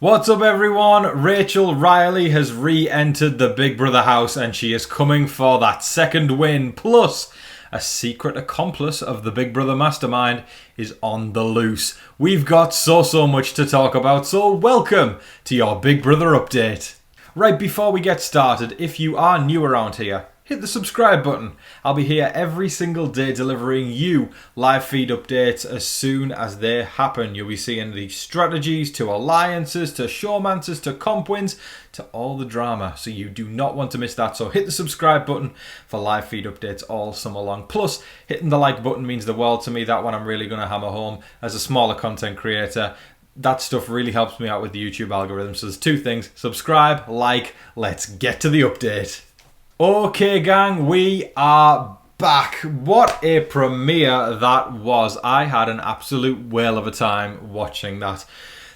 What's up everyone? Rachel Riley has re-entered the Big Brother house and she is coming for that second win. Plus, a secret accomplice of the Big Brother mastermind is on the loose. We've got so much to talk about, so welcome to your Big Brother update. Right before we get started, if you are new around here, hit the subscribe button. I'll be here every single day delivering you live feed updates as soon as they happen. You'll be seeing the strategies to alliances, to showmances, to comp wins, to all the drama. So you do not want to miss that. So hit the subscribe button for live feed updates all summer long. Plus, hitting the like button means the world to me. That one I'm really going to hammer home as a smaller content creator. That stuff really helps me out with the YouTube algorithm. So there's two things: subscribe, like. Let's get to the update. Okay gang, we are back. What a premiere that was. I had an absolute whale of a time watching that.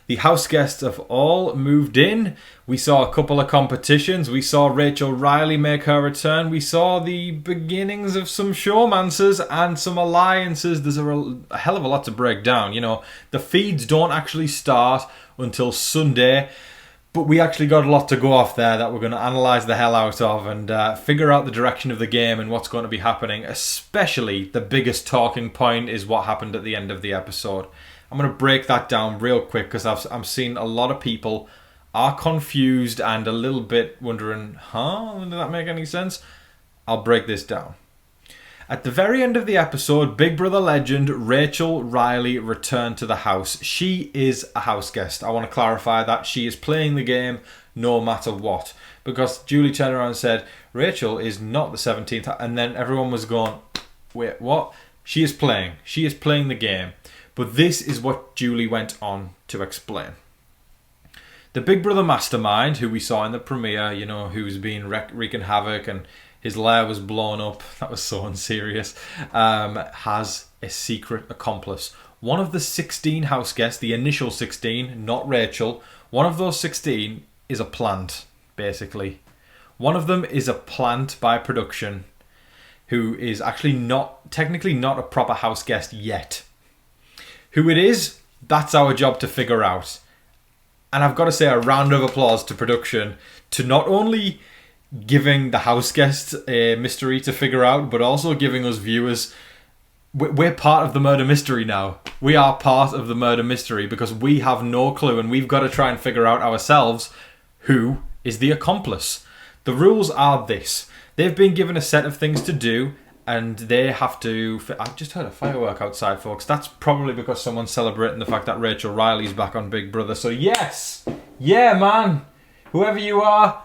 The house guests have all moved in. We saw a couple of competitions. We saw Rachel Riley make her return. We saw the beginnings of some showmances and some alliances. There's a hell of a lot to break down. You know, the feeds don't actually start until Sunday. But we actually got a lot to go off there that we're going to analyse the hell out of and figure out the direction of the game and what's going to be happening. Especially the biggest talking point is what happened at the end of the episode. I'm going to break that down real quick because I'm seeing a lot of people are confused and a little bit wondering, did that make any sense? I'll break this down. At the very end of the episode, Big Brother legend Rachel Riley returned to the house. She is a house guest. I want to clarify that. She is playing the game no matter what. Because Julie turned around and said, Rachel is not the 17th. And then everyone was going, wait, what? She is playing. She is playing the game. But this is what Julie went on to explain. The Big Brother mastermind, who we saw in the premiere, you know, who's been wreaking havoc and his lair was blown up. That was so unserious. Has a secret accomplice. One of the 16 house guests, the initial 16, not Rachel, one of those 16 is a plant, basically. One of them is a plant by production who is actually technically not a proper house guest yet. Who it is, that's our job to figure out. And I've got to say a round of applause to production to not only giving the house guests a mystery to figure out, but also giving us viewers, we're part of the murder mystery now. We are part of the murder mystery because we have no clue and we've got to try and figure out ourselves who is the accomplice. The rules are this. They've been given a set of things to do and they have to... I just heard a firework outside, folks. That's probably because someone's celebrating the fact that Rachel Riley's back on Big Brother. So yes! Yeah, man! Whoever you are...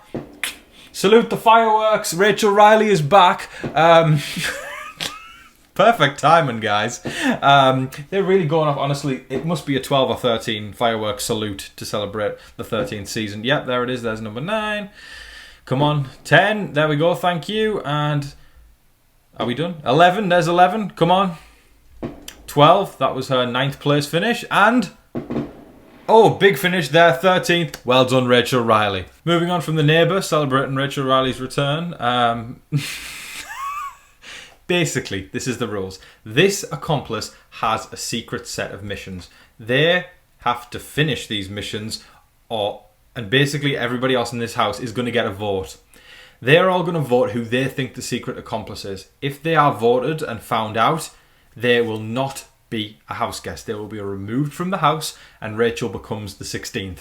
salute the fireworks. Rachel Riley is back. Perfect timing, guys. They're really going off. Honestly, it must be a 12 or 13 fireworks salute to celebrate the 13th season. Yep, there it is. There's number 9. Come on. 10. There we go. Thank you. And are we done? 11. There's 11. Come on. 12. That was her 9th place finish. And... oh, big finish there, 13th. Well done, Rachel Riley. Moving on from the neighbour, celebrating Rachel Riley's return. Basically, this is the rules. This accomplice has a secret set of missions. They have to finish these missions, and basically everybody else in this house is going to get a vote. They're all going to vote who they think the secret accomplice is. If they are voted and found out, they will not be a house guest. They will be removed from the house and Rachel becomes the 16th.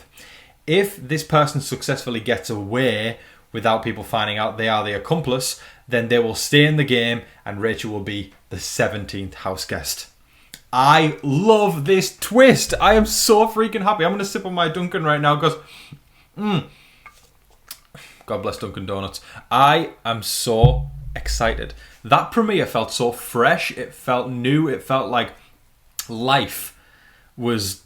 If this person successfully gets away without people finding out they are the accomplice, then they will stay in the game and Rachel will be the 17th house guest. I love this twist. I am so freaking happy. I'm going to sip on my Dunkin' right now because... God bless Dunkin' Donuts. I am so excited. That premiere felt so fresh. It felt new. It felt like life was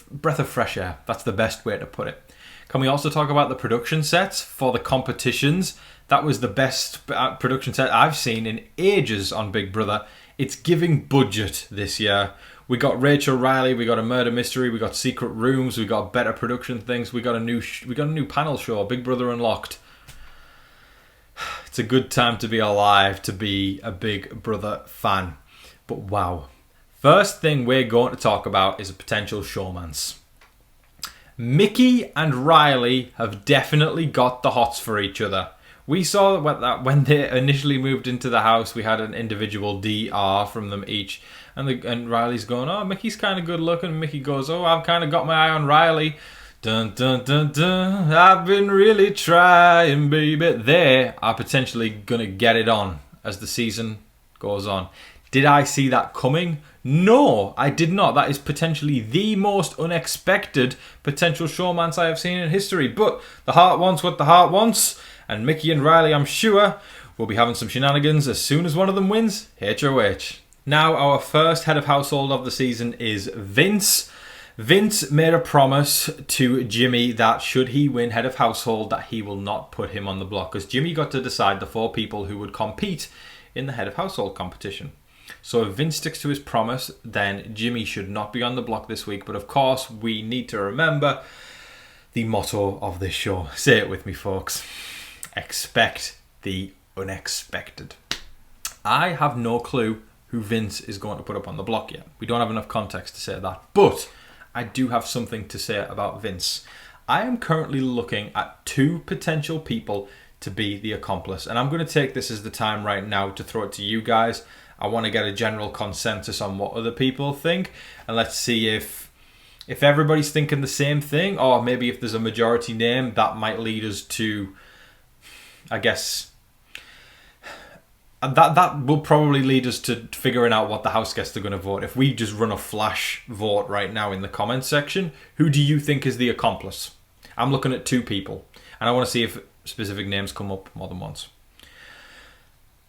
breath of fresh air. That's the best way to put it. Can we also talk about the production sets for the competitions? That was the best production set I've seen in ages on Big Brother. It's giving budget this year. We got Rachel Riley, we got a murder mystery, we got secret rooms, we got better production things, we got a new panel show, Big Brother Unlocked. It's a good time to be alive, to be a Big Brother fan. But wow. First thing we're going to talk about is a potential showmance. Mickey and Riley have definitely got the hots for each other. We saw that when they initially moved into the house, we had an individual DR from them each. And Riley's going, oh, Mickey's kind of good looking. Mickey goes, oh, I've kind of got my eye on Riley. Dun, dun, dun, dun. I've been really trying, baby. They are potentially going to get it on as the season goes on. Did I see that coming? No, I did not. That is potentially the most unexpected potential showmance I have seen in history. But the heart wants what the heart wants. And Mickey and Riley, I'm sure, will be having some shenanigans as soon as one of them wins HOH. Now, our first head of household of the season is Vince. Vince made a promise to Jimmy that should he win head of household, that he will not put him on the block, because Jimmy got to decide the 4 people who would compete in the head of household competition. So if Vince sticks to his promise, then Jimmy should not be on the block this week. But of course, we need to remember the motto of this show. Say it with me, folks. Expect the unexpected. I have no clue who Vince is going to put up on the block yet. We don't have enough context to say that. But I do have something to say about Vince. I am currently looking at 2 potential people to be the accomplice. And I'm going to take this as the time right now to throw it to you guys. I want to get a general consensus on what other people think. And let's see if everybody's thinking the same thing. Or maybe if there's a majority name, that might lead us to, I guess, that will probably lead us to figuring out what the house guests are going to vote. If we just run a flash vote right now in the comments section, who do you think is the accomplice? I'm looking at 2 people. And I want to see if specific names come up more than once.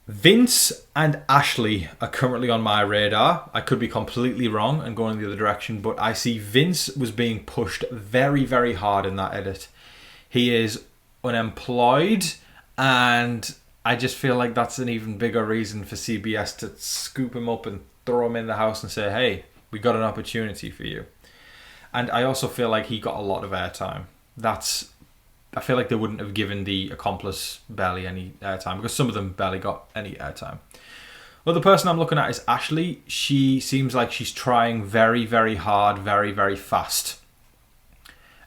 Vince and Ashley are currently on my radar. I could be completely wrong and going the other direction, but I see Vince was being pushed very, very hard in that edit. He is unemployed, and I just feel like that's an even bigger reason for CBS to scoop him up and throw him in the house and say, hey, we got an opportunity for you. And I also feel like he got a lot of airtime. I feel like they wouldn't have given the accomplice barely any airtime, because some of them barely got any airtime. Well, the person I'm looking at is Ashley. She seems like she's trying very, very hard, very, very fast.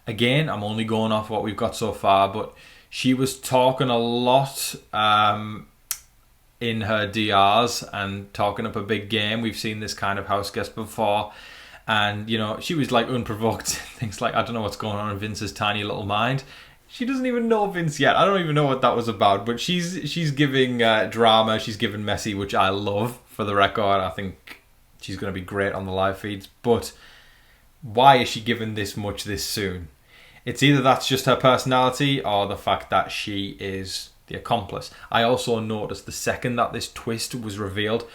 Again, I'm only going off what we've got so far, but she was talking a lot in her DRs and talking up a big game. We've seen this kind of house guest before. And, you know, she was like unprovoked. Things like, I don't know what's going on in Vince's tiny little mind. She doesn't even know Vince yet. I don't even know what that was about. But she's giving drama. She's giving messy, which I love, for the record. I think she's going to be great on the live feeds. But why is she giving this much this soon? It's either that's just her personality or the fact that she is the accomplice. I also noticed the second that this twist was revealed,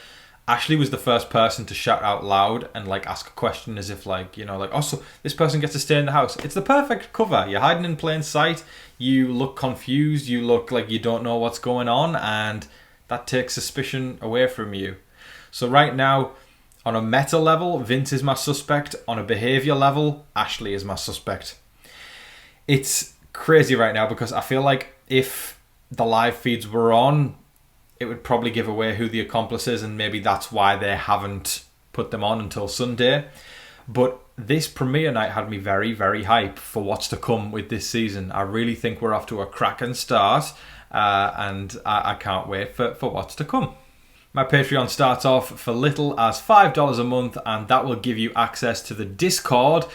Ashley was the first person to shout out loud and like ask a question as if like, you know, like, oh, so this person gets to stay in the house. It's the perfect cover. You're hiding in plain sight. You look confused. You look like you don't know what's going on, and that takes suspicion away from you. So right now, on a meta level, Vince is my suspect. On a behavior level, Ashley is my suspect. It's crazy right now because I feel like if the live feeds were on, it would probably give away who the accomplice is, and maybe that's why they haven't put them on until Sunday. But this premiere night had me very, very hyped for what's to come with this season. I really think we're off to a cracking start, and I can't wait for what's to come. My Patreon starts off for little as $5 a month, and that will give you access to the Discord.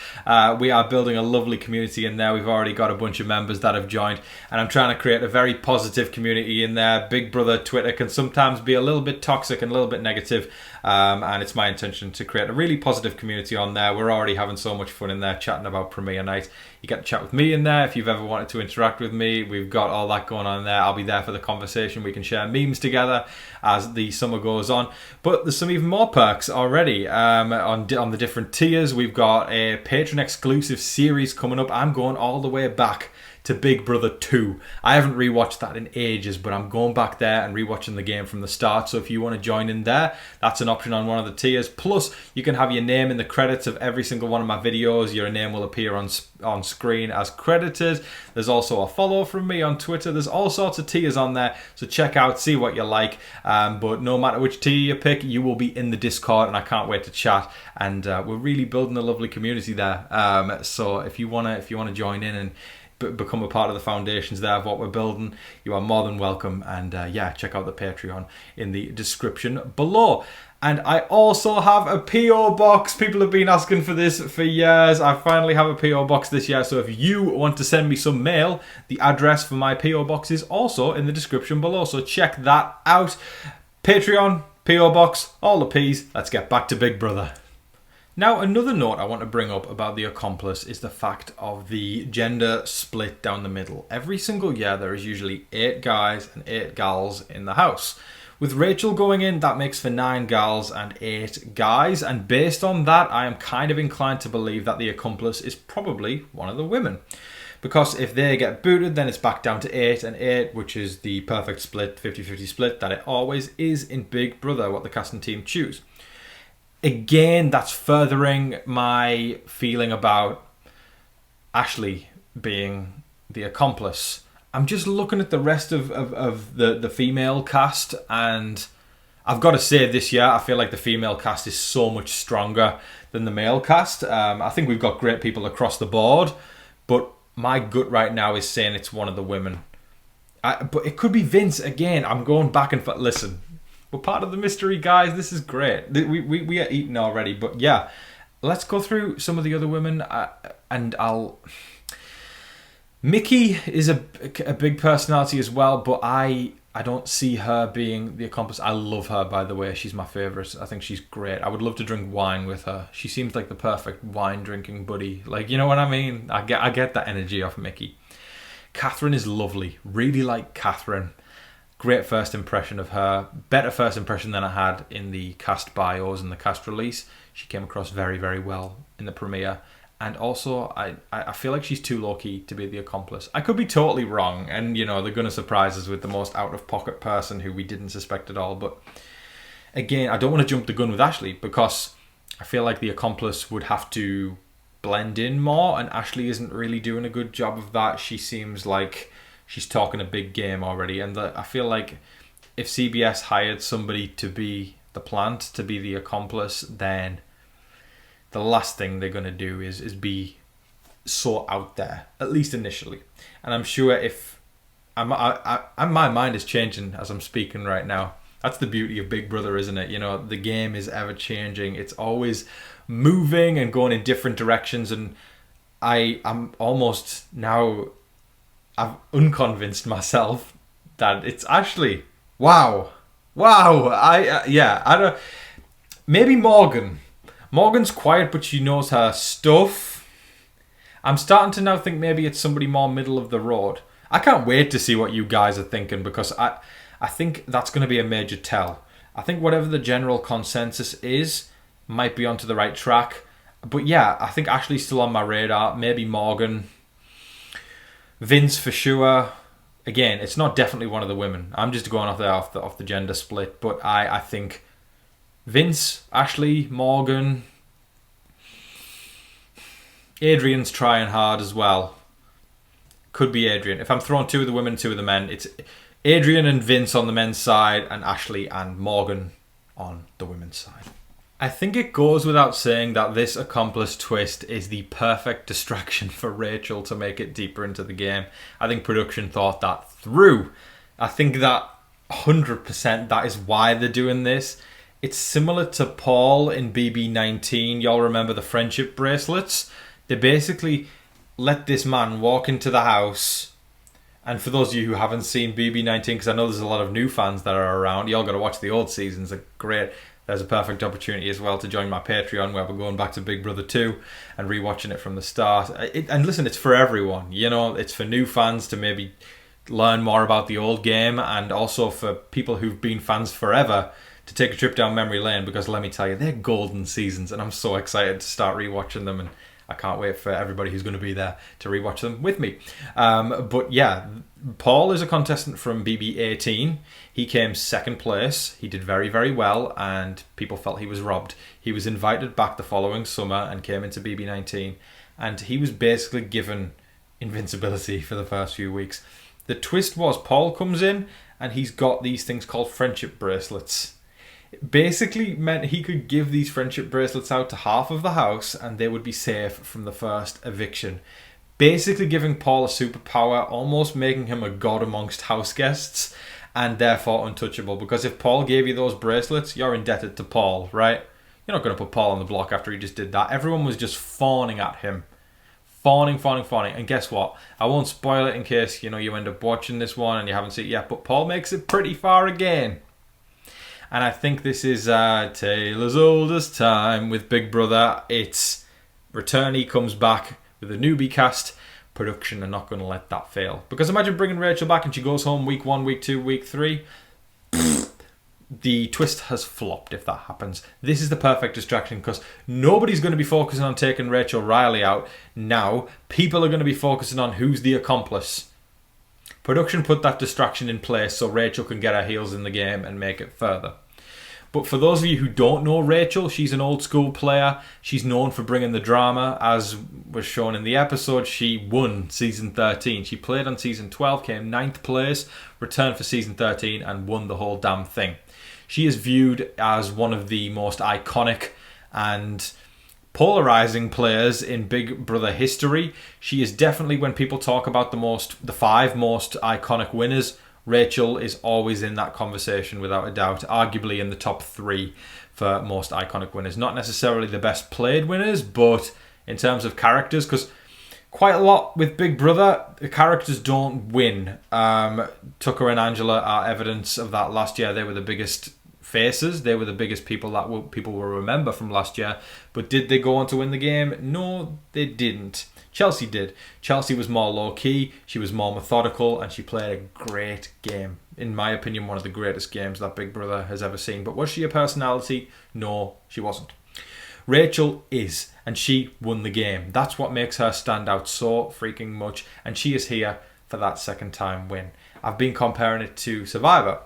We are building a lovely community in there. We've already got a bunch of members that have joined, and I'm trying to create a very positive community in there. Big Brother Twitter can sometimes be a little bit toxic and a little bit negative, and it's my intention to create a really positive community on there. We're already having so much fun in there chatting about premiere night. You get to chat with me in there if you've ever wanted to interact with me. We've got all that going on there. I'll be there for the conversation. We can share memes together as the summer goes on. But there's some even more perks already on the different tiers. We've got a Patreon exclusive series coming up. I'm going all the way back to Big Brother 2. I haven't rewatched that in ages, but I'm going back there and rewatching the game from the start. So if you want to join in there, that's an option on one of the tiers. Plus, you can have your name in the credits of every single one of my videos. Your name will appear on screen as credited. There's also a follow from me on Twitter. There's all sorts of tiers on there. So check out, see what you like. But no matter which tier you pick, you will be in the Discord, and I can't wait to chat. And we're really building a lovely community there. So if you wanna join in and become a part of the foundations there of what we're building, you are more than welcome. And check out the Patreon in the description below. And I also have a PO box. People have been asking for this for years. I finally have a PO box this year. So if you want to send me some mail, the address for my PO box is also in the description below. So check that out. Patreon, PO box, all the P's. Let's get back to Big Brother. Now, another note I want to bring up about the Accomplice is the fact of the gender split down the middle. Every single year, there is usually 8 guys and 8 gals in the house. With Rachel going in, that makes for 9 gals and 8 guys. And based on that, I am kind of inclined to believe that the Accomplice is probably one of the women. Because if they get booted, then it's back down to 8 and 8, which is the perfect split, 50-50 split, that it always is in Big Brother, what the casting team choose. Again, that's furthering my feeling about Ashley being the accomplice. I'm just looking at the rest of the female cast, and I've got to say this year, I feel like the female cast is so much stronger than the male cast. I think we've got great people across the board, but my gut right now is saying it's one of the women. But it could be Vince again. I'm going back and forth. Listen, we're part of the mystery, guys. This is great. We are eating already. But yeah, let's go through some of the other women. Mickey is a big personality as well, but I don't see her being the accomplice. I love her, by the way. She's my favourite. I think she's great. I would love to drink wine with her. She seems like the perfect wine drinking buddy. Like, you know what I mean? I get that energy off Mickey. Catherine is lovely. Really like Catherine. Great first impression of her. Better first impression than I had in the cast bios and the cast release. She came across very, very well in the premiere. And also, I feel like she's too low-key to be the accomplice. I could be totally wrong. And, you know, they're going to surprise us with the most out-of-pocket person who we didn't suspect at all. But, again, I don't want to jump the gun with Ashley because I feel like the accomplice would have to blend in more. And Ashley isn't really doing a good job of that. She seems like she's talking a big game already. And I feel like if CBS hired somebody to be the plant, to be the accomplice, then the last thing they're going to do is be so out there, at least initially. And I'm sure if my mind is changing as I'm speaking right now. That's the beauty of Big Brother, isn't it? You know, the game is ever changing. It's always moving and going in different directions. And I'm almost now, I've unconvinced myself that it's Ashley. Wow. I don't. Maybe Morgan. Morgan's quiet, but she knows her stuff. I'm starting to now think maybe it's somebody more middle of the road. I can't wait to see what you guys are thinking because I think that's going to be a major tell. I think whatever the general consensus is might be onto the right track. But yeah, I think Ashley's still on my radar. Maybe Morgan. Vince for sure. Again, it's not definitely one of the women. I'm just going off the gender split. But I think Vince, Ashley, Morgan. Adrian's trying hard as well. Could be Adrian. If I'm throwing 2 of the women, 2 of the men, it's Adrian and Vince on the men's side and Ashley and Morgan on the women's side. I think it goes without saying that this accomplice twist is the perfect distraction for Rachel to make it deeper into the game. I think production thought that through. I think that 100% that is why they're doing this. It's similar to Paul in BB19. Y'all remember the friendship bracelets? They basically let this man walk into the house. And for those of you who haven't seen BB19, because I know there's a lot of new fans that are around, y'all got to watch the old seasons. They're great. There's a perfect opportunity as well to join my Patreon where we're going back to Big Brother 2 and rewatching it from the start. And listen, it's for everyone. You know, it's for new fans to maybe learn more about the old game, and also for people who've been fans forever to take a trip down memory lane, because let me tell you, they're golden seasons and I'm so excited to start rewatching them. And I can't wait for everybody who's going to be there to rewatch them with me. But yeah, Paul is a contestant from BB18. He came second place. He did very, very well, and people felt he was robbed. He was invited back the following summer and came into BB19, and he was basically given invincibility for the first few weeks. The twist was Paul comes in and he's got these things called friendship bracelets. It basically meant he could give these friendship bracelets out to half of the house and they would be safe from the first eviction. Basically giving Paul a superpower, almost making him a god amongst house guests and therefore untouchable. Because if Paul gave you those bracelets, you're indebted to Paul, right? You're not going to put Paul on the block after he just did that. Everyone was just fawning at him. Fawning. And guess what? I won't spoil it in case you end up watching this one and you haven't seen it yet, but Paul makes it pretty far again. And I think this is tale as old as time with Big Brother. It's returnee comes back with a newbie cast. Production are not going to let that fail. Because imagine bringing Rachel back and she goes home week 1, week 2, week 3. The twist has flopped if that happens. This is the perfect distraction because nobody's going to be focusing on taking Rachel Riley out now. People are going to be focusing on who's the accomplice. Production put that distraction in place so Rachel can get her heels in the game and make it further. But for those of you who don't know Rachel, she's an old school player. She's known for bringing the drama. As was shown in the episode, she won season 13. She played on season 12, came 9th place, returned for season 13 and won the whole damn thing. She is viewed as one of the most iconic and polarizing players in Big Brother history. She is definitely, when people talk about the 5 most iconic winners, Rachel is always in that conversation without a doubt, arguably in the top 3 for most iconic winners. Not necessarily the best played winners, but in terms of characters, because quite a lot with Big Brother, the characters don't win. Tucker and Angela are evidence of that last year. They were the biggest faces. They were the biggest people that people will remember from last year. But did they go on to win the game? No, they didn't. Chelsea did. Chelsea was more low-key, she was more methodical, and she played a great game. In my opinion, one of the greatest games that Big Brother has ever seen. But was she a personality? No, she wasn't. Rachel is, and she won the game. That's what makes her stand out so freaking much, and she is here for that second time win. I've been comparing it to Survivor.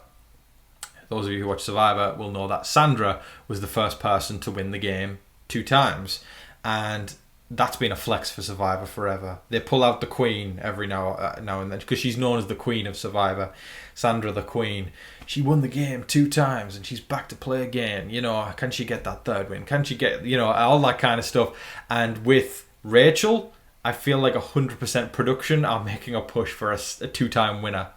Those of you who watch Survivor will know that Sandra was the first person to win the game 2 times, and that's been a flex for Survivor forever. They pull out the Queen every now and then because she's known as the Queen of Survivor. Sandra the Queen. She won the game 2 times and she's back to play again. Can she get that 3rd win? Can she get, all that kind of stuff? And with Rachel, I feel like 100% production are making a push for a 2-time winner.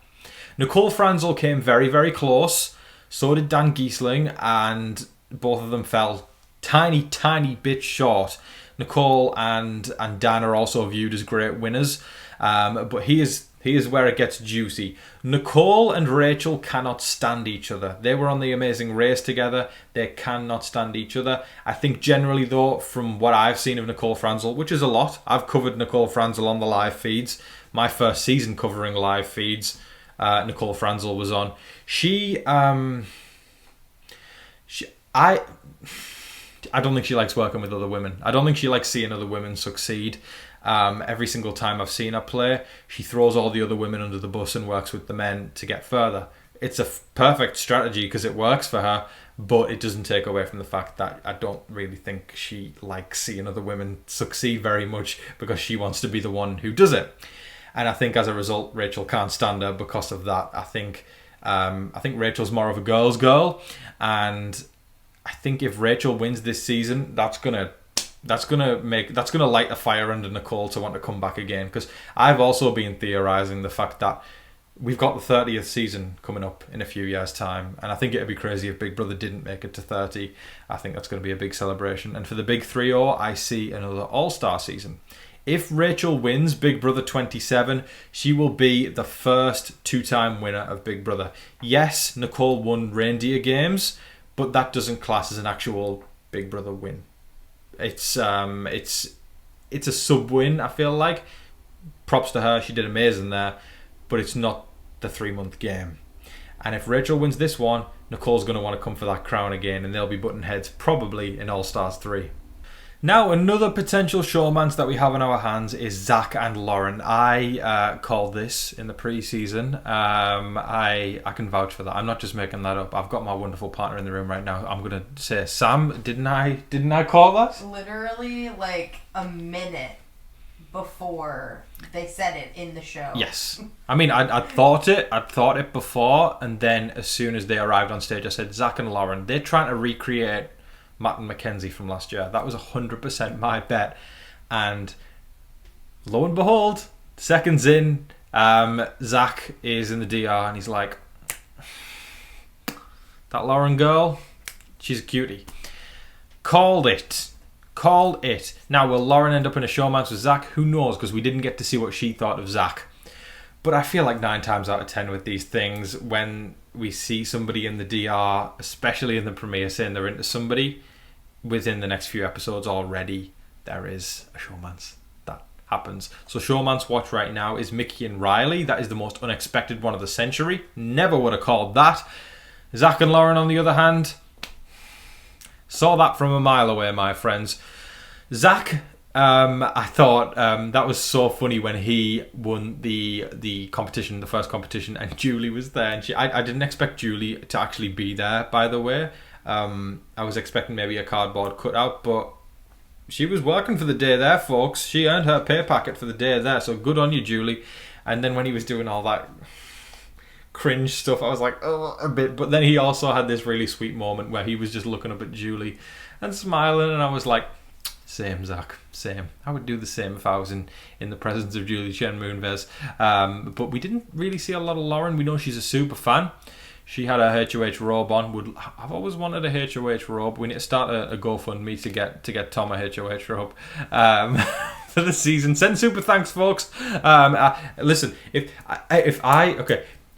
Nicole Franzel came very, very close. So did Dan Giesling, and both of them fell tiny, tiny bit short. Nicole and Dan are also viewed as great winners, but here's where it gets juicy. Nicole and Rachel cannot stand each other. They were on The Amazing Race together. They cannot stand each other. I think generally, though, from what I've seen of Nicole Franzel, which is a lot, I've covered Nicole Franzel on the live feeds. My first season covering live feeds, Nicole Franzel was on. I don't think she likes working with other women. I don't think she likes seeing other women succeed. Every single time I've seen her play, she throws all the other women under the bus and works with the men to get further. It's a perfect strategy because it works for her, but it doesn't take away from the fact that I don't really think she likes seeing other women succeed very much because she wants to be the one who does it. And I think as a result, Rachel can't stand her because of that. I think Rachel's more of a girl's girl, and I think if Rachel wins this season, that's gonna light a fire under Nicole to want to come back again. Because I've also been theorizing the fact that we've got the 30th season coming up in a few years' time, and I think it'd be crazy if Big Brother didn't make it to 30. I think that's going to be a big celebration. And for the Big 3-0, I see another All-Star season. If Rachel wins Big Brother 27, she will be the first 2-time winner of Big Brother. Yes, Nicole won Reindeer Games, but that doesn't class as an actual Big Brother win. It's a sub-win, I feel like. Props to her, she did amazing there, but it's not the 3-month game. And if Rachel wins this one, Nicole's going to want to come for that crown again, and they'll be butting heads probably in All Stars 3. Now, another potential showmance that we have in our hands is Zach and Lauren. I called this in the pre-season. I can vouch for that. I'm not just making that up. I've got my wonderful partner in the room right now. I'm gonna say, Sam, didn't I call that? Literally like a minute before they said it in the show. Yes. I mean, I'd thought it before, and then as soon as they arrived on stage, I said, Zach and Lauren, they're trying to recreate Matt and Mackenzie from last year. That was 100% my bet. And lo and behold, seconds in, Zach is in the DR and he's like, that Lauren girl, she's a cutie. Called it. Now, will Lauren end up in a showmance with Zach? Who knows, because we didn't get to see what she thought of Zach. But I feel like 9 times out of 10 with these things, when we see somebody in the DR, especially in the premiere, saying they're into somebody, within the next few episodes already, there is a showmance that happens. So showmance watch right now is Mickey and Riley. That is the most unexpected one of the century. Never would have called that. Zach and Lauren, on the other hand, saw that from a mile away, my friends. Zach, I thought that was so funny when he won the competition, the first competition, and Julie was there. And I didn't expect Julie to actually be there, by the way. I was expecting maybe a cardboard cutout, but she was working for the day there, folks. She earned her pay packet for the day there, so good on you, Julie. And then when he was doing all that cringe stuff, I was like, oh, a bit. But then he also had this really sweet moment where he was just looking up at Julie and smiling, and I was like, same, Zach, same. I would do the same if I was in the presence of Julie Chen Moonves. But we didn't really see a lot of Lauren. We know she's a super fan. She had a HOH robe on. I've always wanted a HOH robe. We need to start a GoFundMe to get Tom a HOH robe for the season. Send super thanks, folks. Listen,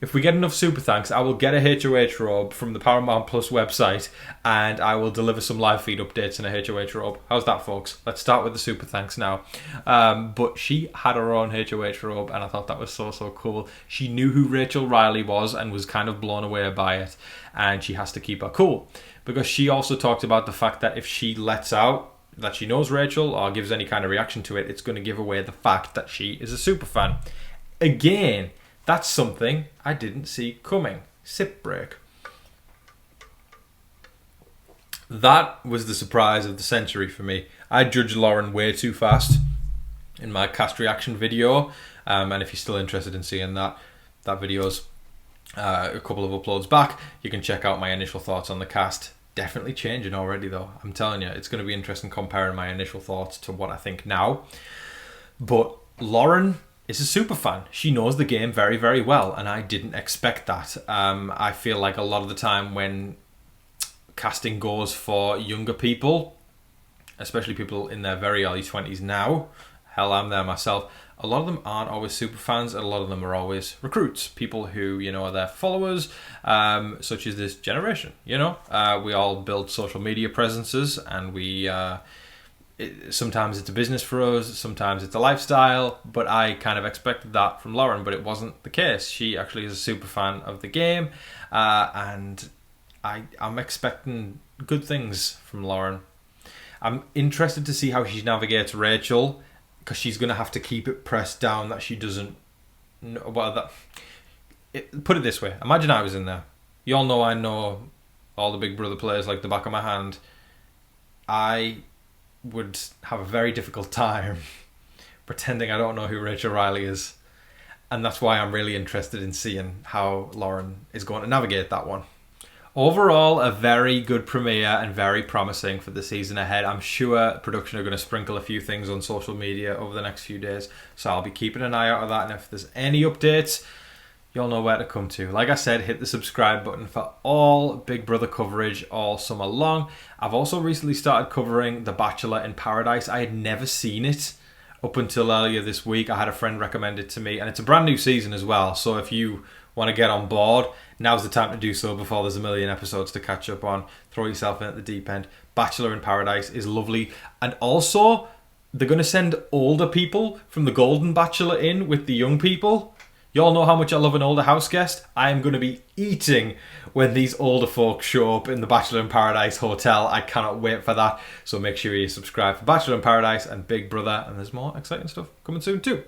if we get enough super thanks, I will get a HOH robe from the Paramount Plus website, and I will deliver some live feed updates in a HOH robe. How's that, folks? Let's start with the super thanks now. But she had her own HOH robe, and I thought that was so cool. She knew who Rachel Riley was and was kind of blown away by it, and she has to keep her cool. Because she also talked about the fact that if she lets out that she knows Rachel or gives any kind of reaction to it, it's going to give away the fact that she is a super fan. Again, that's something I didn't see coming. Sip break. That was the surprise of the century for me. I judged Lauren way too fast in my cast reaction video. And if you're still interested in seeing that video's a couple of uploads back. You can check out my initial thoughts on the cast. Definitely changing already, though. I'm telling you, it's going to be interesting comparing my initial thoughts to what I think now. But Lauren is a super fan. She knows the game very, very well, and I didn't expect that. I feel like a lot of the time when casting goes for younger people, especially people in their very early 20s now, hell, I'm there myself, a lot of them aren't always super fans, and a lot of them are always recruits, people who, are their followers, such as this generation, we all build social media presences, and we... sometimes it's a business for us, sometimes it's a lifestyle, but I kind of expected that from Lauren, but it wasn't the case. She actually is a super fan of the game, and I'm expecting good things from Lauren. I'm interested to see how she navigates Rachel, because she's going to have to keep it pressed down that she doesn't know. Put it this way, imagine I was in there. You all know I know all the Big Brother players like the back of my hand. I would have a very difficult time pretending I don't know who Rachel Riley is, and that's why I'm really interested in seeing how Lauren is going to navigate that one. Overall, a very good premiere and very promising for the season ahead. I'm sure production are going to sprinkle a few things on social media over the next few days, so I'll be keeping an eye out of that, and if there's any updates, you'll know where to come to. Like I said, hit the subscribe button for all Big Brother coverage all summer long. I've also recently started covering The Bachelor in Paradise. I had never seen it up until earlier this week. I had a friend recommend it to me, and it's a brand new season as well. So if you want to get on board, now's the time to do so before there's a million episodes to catch up on. Throw yourself in at the deep end. Bachelor in Paradise is lovely. And also, they're going to send older people from the Golden Bachelor in with the young people. You all know how much I love an older house guest. I am going to be eating when these older folks show up in the Bachelor in Paradise hotel. I cannot wait for that. So make sure you subscribe for Bachelor in Paradise and Big Brother. And there's more exciting stuff coming soon too.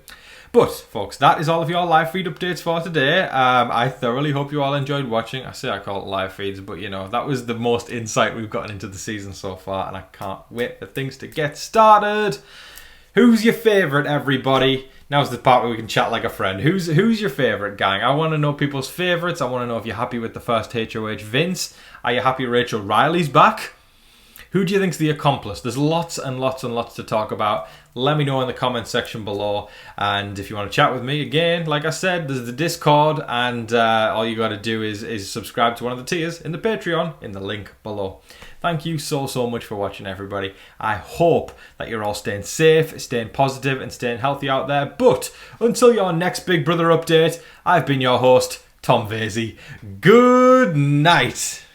But, folks, that is all of your live feed updates for today. I thoroughly hope you all enjoyed watching. I say I call it live feeds, but, you know, that was the most insight we've gotten into the season so far, and I can't wait for things to get started. Who's your favourite, everybody? Now's the part where we can chat like a friend. Who's your favourite, gang? I want to know people's favourites. I want to know if you're happy with the first HOH Vince. Are you happy Rachel Riley's back? Who do you think's the accomplice? There's lots and lots and lots to talk about. Let me know in the comment section below. And if you want to chat with me, again, like I said, there's the Discord. And all you got to do is subscribe to one of the tiers in the Patreon in the link below. Thank you so much for watching, everybody. I hope that you're all staying safe, staying positive, and staying healthy out there. But until your next Big Brother update, I've been your host, Tom Vasey. Good night.